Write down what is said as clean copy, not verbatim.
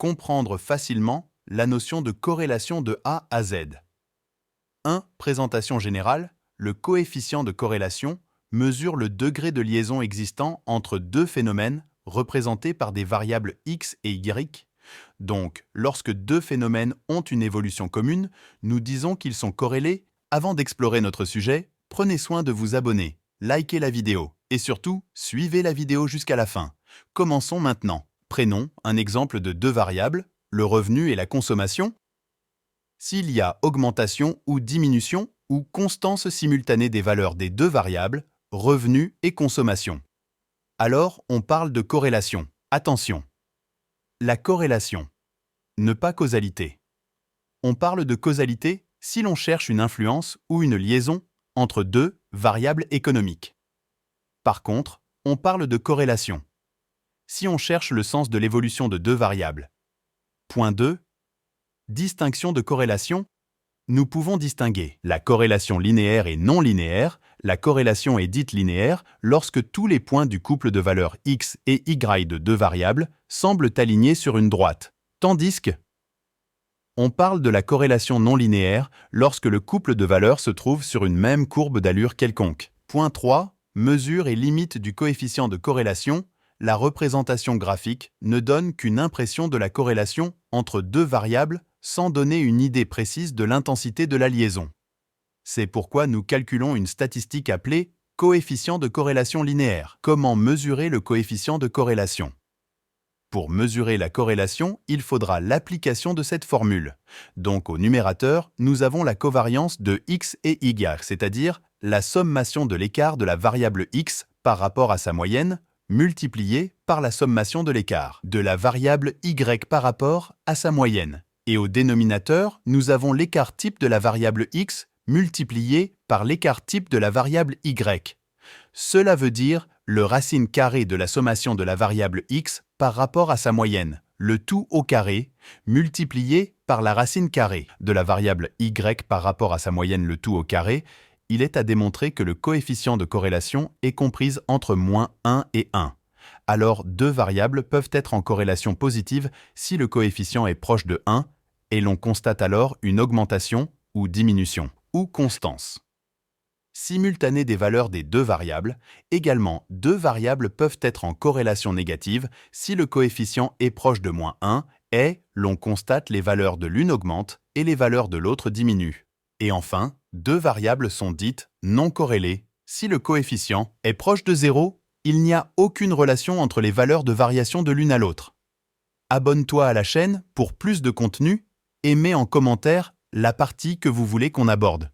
comprendre facilement la notion de corrélation de A à Z. 1. Présentation générale. Le coefficient de corrélation mesure le degré de liaison existant entre deux phénomènes représentés par des variables x et y. Donc, lorsque deux phénomènes ont une évolution commune, nous disons qu'ils sont corrélés. Avant d'explorer notre sujet, prenez soin de vous abonner, likez la vidéo et surtout, suivez la vidéo jusqu'à la fin. Commençons maintenant. Prenons un exemple de deux variables, le revenu et la consommation. S'il y a augmentation ou diminution ou constance simultanée des valeurs des deux variables, revenu et consommation, alors on parle de corrélation. Attention! La corrélation, ne pas causalité. On parle de causalité si l'on cherche une influence ou une liaison entre deux variables économiques. Par contre, on parle de corrélation si on cherche le sens de l'évolution de deux variables. Point 2. Distinction de corrélation. Nous pouvons distinguer la corrélation linéaire et non linéaire. La corrélation est dite linéaire lorsque tous les points du couple de valeurs x et y de deux variables semblent alignés sur une droite, tandis que on parle de la corrélation non linéaire lorsque le couple de valeurs se trouve sur une même courbe d'allure quelconque. Point 3. Mesure et limite du coefficient de corrélation. La représentation graphique ne donne qu'une impression de la corrélation entre deux variables sans donner une idée précise de l'intensité de la liaison. C'est pourquoi nous calculons une statistique appelée coefficient de corrélation linéaire. Comment mesurer le coefficient de corrélation? Pour mesurer la corrélation, il faudra l'application de cette formule. Donc au numérateur, nous avons la covariance de x et y, c'est-à-dire la sommation de l'écart de la variable x par rapport à sa moyenne, multiplié par la sommation de l'écart de la variable y par rapport à sa moyenne. Et au dénominateur, nous avons l'écart type de la variable x multiplié par l'écart type de la variable y. Cela veut dire le racine carrée de la sommation de la variable x par rapport à sa moyenne, le tout au carré, multiplié par la racine carrée de la variable y par rapport à sa moyenne, le tout au carré. Il est à démontrer que le coefficient de corrélation est comprise entre -1 et 1. Alors, deux variables peuvent être en corrélation positive si le coefficient est proche de 1 et l'on constate alors une augmentation ou diminution ou constance simultanée des valeurs des deux variables. Également, deux variables peuvent être en corrélation négative si le coefficient est proche de -1 et l'on constate les valeurs de l'une augmentent et les valeurs de l'autre diminuent. Et enfin, deux variables sont dites non corrélées. Si le coefficient est proche de 0, il n'y a aucune relation entre les valeurs de variation de l'une à l'autre. Abonne-toi à la chaîne pour plus de contenu et mets en commentaire la partie que vous voulez qu'on aborde.